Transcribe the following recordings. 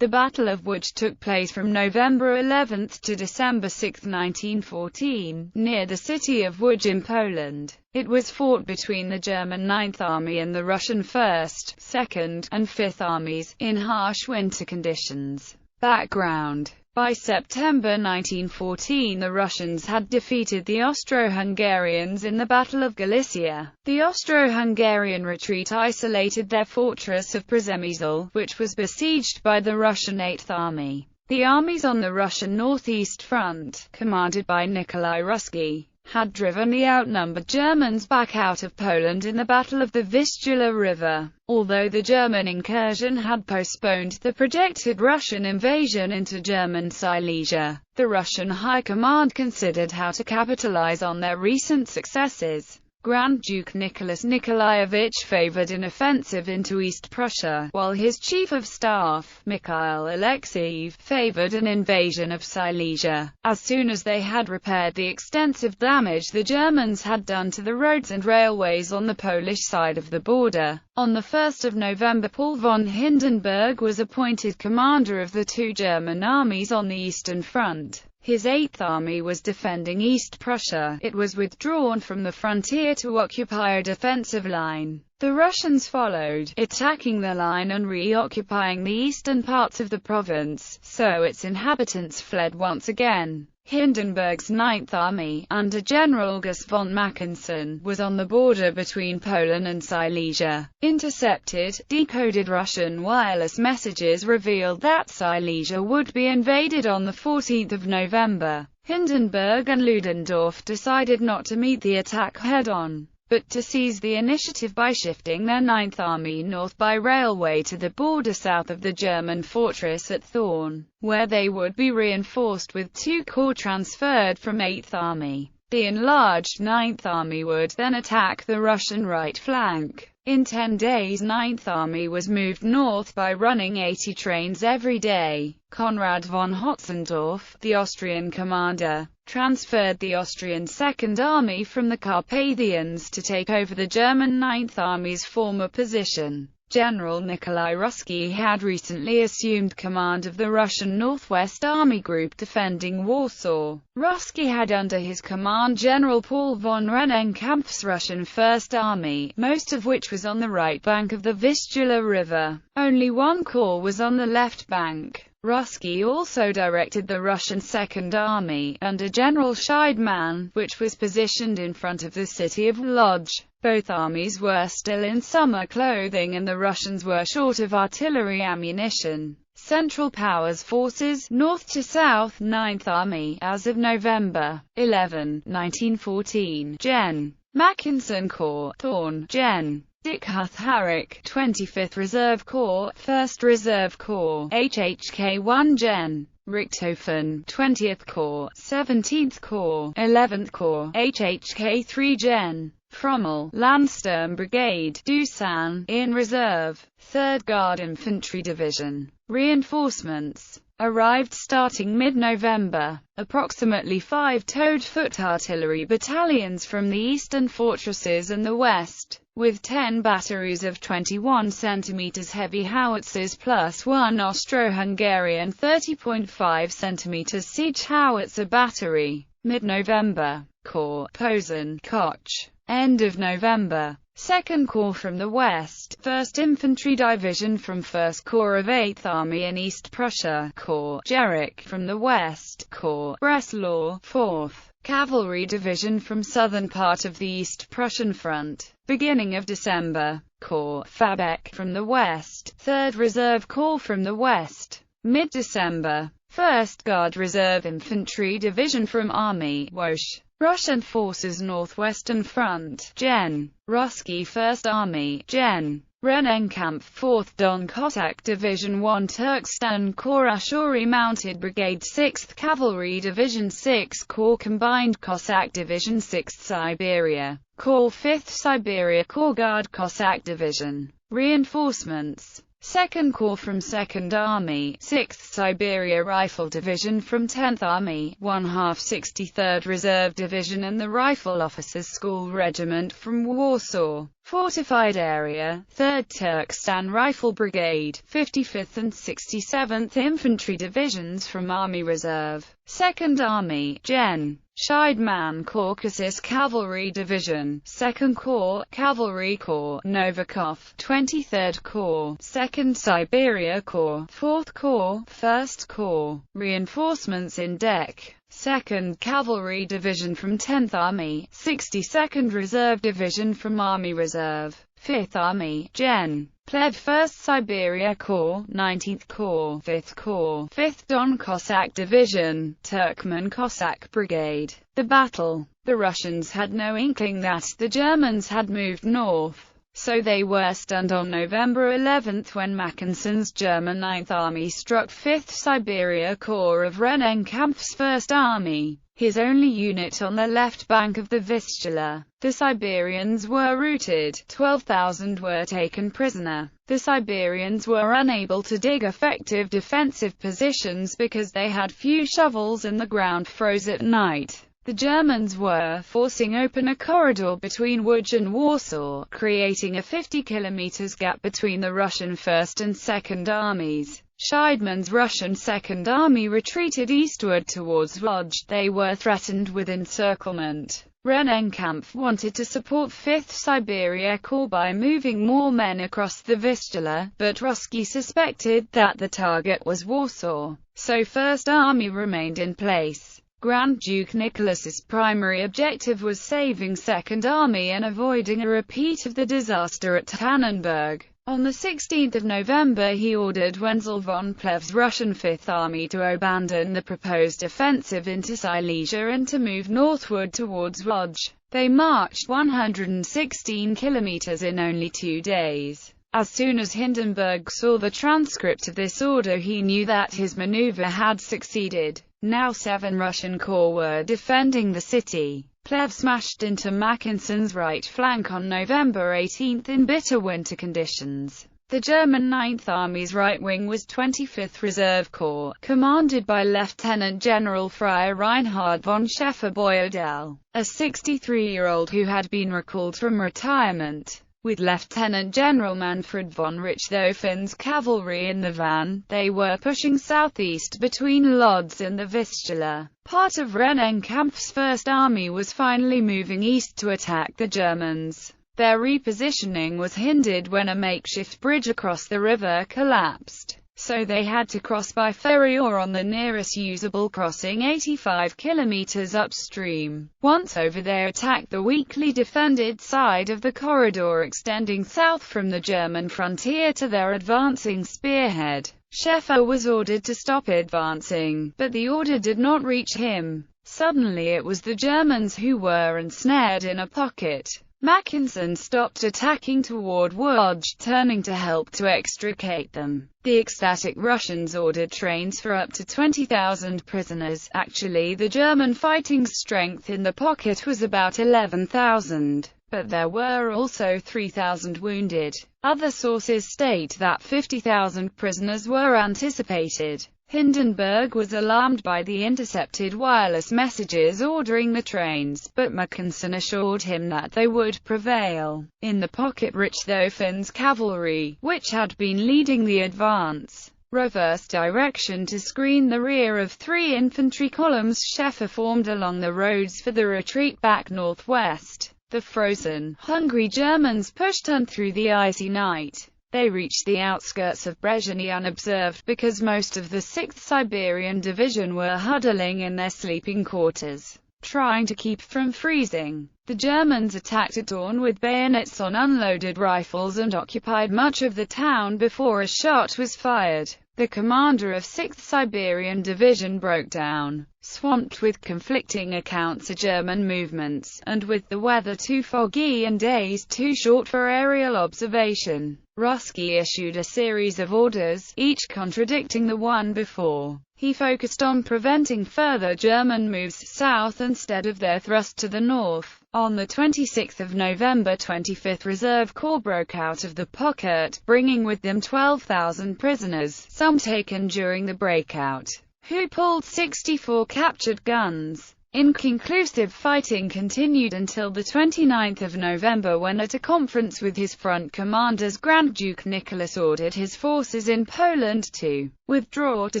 The Battle of Łódź took place from November 11 to December 6, 1914, near the city of Łódź in Poland. It was fought between the German Ninth Army and the Russian First, Second, and Fifth Armies, in harsh winter conditions. Background: by September 1914 the Russians had defeated the Austro-Hungarians in the Battle of Galicia. The Austro-Hungarian retreat isolated their fortress of Przemysl, which was besieged by the Russian Eighth Army. The armies on the Russian northeast front, commanded by Nikolai Ruzsky, had driven the outnumbered Germans back out of Poland in the Battle of the Vistula River. Although the German incursion had postponed the projected Russian invasion into German Silesia, the Russian High Command considered how to capitalize on their recent successes. Grand Duke Nicholas Nikolaevich favored an offensive into East Prussia, while his Chief of Staff, Mikhail Alexeyev, favored an invasion of Silesia. As soon as they had repaired the extensive damage the Germans had done to the roads and railways on the Polish side of the border, on the 1st of November Paul von Hindenburg was appointed commander of the two German armies on the Eastern Front. His Eighth Army was defending East Prussia. It was withdrawn from the frontier to occupy a defensive line. The Russians followed, attacking the line and reoccupying the eastern parts of the province, so its inhabitants fled once again. Hindenburg's Ninth Army, under General Gus von Mackensen, was on the border between Poland and Silesia. Intercepted, decoded Russian wireless messages revealed that Silesia would be invaded on the 14th of November. Hindenburg and Ludendorff decided not to meet the attack head-on, but to seize the initiative by shifting their Ninth Army north by railway to the border south of the German fortress at Thorn, where they would be reinforced with two corps transferred from Eighth Army. The enlarged Ninth Army would then attack the Russian right flank. In 10 days Ninth Army was moved north by running 80 trains every day. Konrad von Hotzendorf, the Austrian commander, transferred the Austrian Second Army from the Carpathians to take over the German Ninth Army's former position. General Nikolai Ruzsky had recently assumed command of the Russian Northwest Army Group defending Warsaw. Ruzsky had under his command General Paul von Rennenkampf's Russian First Army, most of which was on the right bank of the Vistula River. Only one corps was on the left bank. Ruzsky also directed the Russian Second Army, under General Scheidman, which was positioned in front of the city of Łódź. Both armies were still in summer clothing and the Russians were short of artillery ammunition. Central Powers Forces, north to south, Ninth Army, as of November 11, 1914, Gen. Mackensen Corps, Thorn, Gen. Dickheth Harrick, 25th Reserve Corps, 1st Reserve Corps, HHK-1 Gen. Richthofen, 20th Corps, 17th Corps, 11th Corps, HHK-3 Gen. Frommel, Landsturm Brigade, Dusan, in reserve. 3rd Guard Infantry Division. Reinforcements arrived starting mid-November. Approximately 5 towed foot artillery battalions from the eastern fortresses and the west, with 10 batteries of 21 cm heavy howitzers plus 1 Austro-Hungarian 30.5 cm siege howitzer battery. Mid-November. Corps, Posen, Koch. End of November. 2nd Corps from the west, 1st Infantry Division from 1st Corps of 8th Army in East Prussia, Corps Jerick from the west, Corps Breslau, 4th Cavalry Division from southern part of the East Prussian front. Beginning of December, Corps Fabeck from the west, 3rd Reserve Corps from the west. Mid-December, 1st Guard Reserve Infantry Division from Army, Łódź. Russian Forces Northwestern Front, Gen. Ruzsky 1st Army, Gen. Rennenkampf 4th Don Cossack Division 1 Turkestan Corps Ashuri Mounted Brigade 6th Cavalry Division 6 Corps Combined Cossack Division 6th Siberia Corps 5th Siberia Corps Guard Cossack Division. Reinforcements 2nd Corps from 2nd Army, 6th Siberia Rifle Division from 10th Army, 1/2 63rd Reserve Division and the Rifle Officers' School Regiment from Warsaw. Fortified area, 3rd Turkestan Rifle Brigade, 55th and 67th Infantry Divisions from Army Reserve, 2nd Army, Gen. Scheidman Caucasus Cavalry Division, 2nd Corps, Cavalry Corps, Novikov, 23rd Corps, 2nd Siberia Corps, 4th Corps, 1st Corps, reinforcements in deck, 2nd Cavalry Division from 10th Army, 62nd Reserve Division from Army Reserve, 5th Army, Gen. Pleb 1st Siberia Corps, 19th Corps, 5th Corps, 5th Don Cossack Division, Turkmen Cossack Brigade. The battle. The Russians had no inkling that the Germans had moved north, so they were stunned on November 11 when Mackensen's German 9th Army struck 5th Siberia Corps of Rennenkampf's 1st Army, his only unit on the left bank of the Vistula. The Siberians were routed, 12,000 were taken prisoner. The Siberians were unable to dig effective defensive positions because they had few shovels and the ground froze at night. The Germans were forcing open a corridor between Łódź and Warsaw, creating a 50 km gap between the Russian 1st and 2nd armies. Scheidman's Russian 2nd Army retreated eastward towards Łódź. They were threatened with encirclement. Rennenkampf wanted to support 5th Siberia Corps by moving more men across the Vistula, but Ruski suspected that the target was Warsaw, so 1st Army remained in place. Grand Duke Nicholas's primary objective was saving 2nd Army and avoiding a repeat of the disaster at Tannenberg. On 16 November he ordered Wenzel von Plev's Russian 5th Army to abandon the proposed offensive into Silesia and to move northward towards Łódź. They marched 116 kilometers in only 2 days. As soon as Hindenburg saw the transcript of this order he knew that his maneuver had succeeded. Now 7 Russian corps were defending the city. Plevs smashed into Mackensen's right flank on November 18 in bitter winter conditions. The German 9th Army's right wing was 25th Reserve Corps, commanded by Lieutenant General Friar Reinhard von Schäfer-Boydell, a 63-year-old who had been recalled from retirement. With Lieutenant General Manfred von Richthofen's cavalry in the van, they were pushing southeast between Lodz and the Vistula. Part of Rennenkampf's 1st Army was finally moving east to attack the Germans. Their repositioning was hindered when a makeshift bridge across the river collapsed, so they had to cross by ferry or on the nearest usable crossing 85 kilometers upstream. Once over they attacked the weakly defended side of the corridor extending south from the German frontier to their advancing spearhead. Schäfer was ordered to stop advancing, but the order did not reach him. Suddenly it was the Germans who were ensnared in a pocket. Mackensen stopped attacking toward Łódź, turning to help to extricate them. The ecstatic Russians ordered trains for up to 20,000 prisoners. Actually, the German fighting strength in the pocket was about 11,000, but there were also 3,000 wounded. Other sources state that 50,000 prisoners were anticipated. Hindenburg was alarmed by the intercepted wireless messages ordering the trains, but Mackensen assured him that they would prevail. In the pocket Richthofen's cavalry, which had been leading the advance, reversed direction to screen the rear of 3 infantry columns Schäfer formed along the roads for the retreat back northwest. The frozen, hungry Germans pushed on through the icy night. They reached the outskirts of Brezhny unobserved because most of the 6th Siberian Division were huddling in their sleeping quarters, trying to keep from freezing. The Germans attacked at dawn with bayonets on unloaded rifles and occupied much of the town before a shot was fired. The commander of 6th Siberian Division broke down, swamped with conflicting accounts of German movements, and with the weather too foggy and days too short for aerial observation. Ruski issued a series of orders, each contradicting the one before. He focused on preventing further German moves south instead of their thrust to the north. On 26 November 25th Reserve Corps broke out of the pocket, bringing with them 12,000 prisoners, some taken during the breakout, who pulled 64 captured guns. Inconclusive fighting continued until the 29th of November when at a conference with his front commanders Grand Duke Nicholas ordered his forces in Poland to withdraw to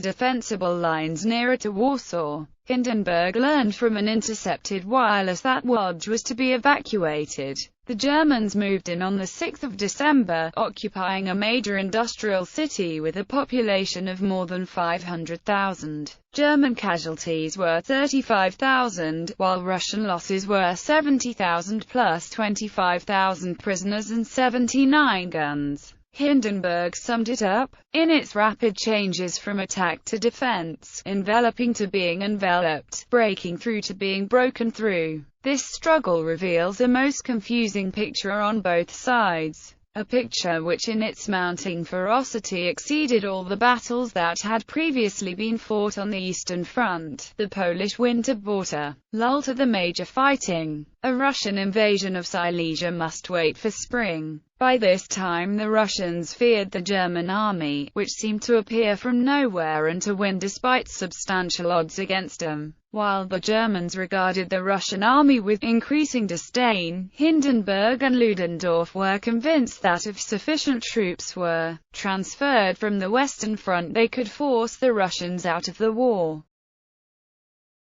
defensible lines nearer to Warsaw. Hindenburg learned from an intercepted wireless that Łódź was to be evacuated. The Germans moved in on the 6th of December, occupying a major industrial city with a population of more than 500,000. German casualties were 35,000, while Russian losses were 70,000 plus 25,000 prisoners and 79 guns. Hindenburg summed it up, in its rapid changes from attack to defense, enveloping to being enveloped, breaking through to being broken through. This struggle reveals a most confusing picture on both sides. A picture which in its mounting ferocity exceeded all the battles that had previously been fought on the Eastern Front. The Polish winter brought a lull to the major fighting. A Russian invasion of Silesia must wait for spring. By this time the Russians feared the German army, which seemed to appear from nowhere and to win despite substantial odds against them. While the Germans regarded the Russian army with increasing disdain, Hindenburg and Ludendorff were convinced that if sufficient troops were transferred from the Western Front they could force the Russians out of the war.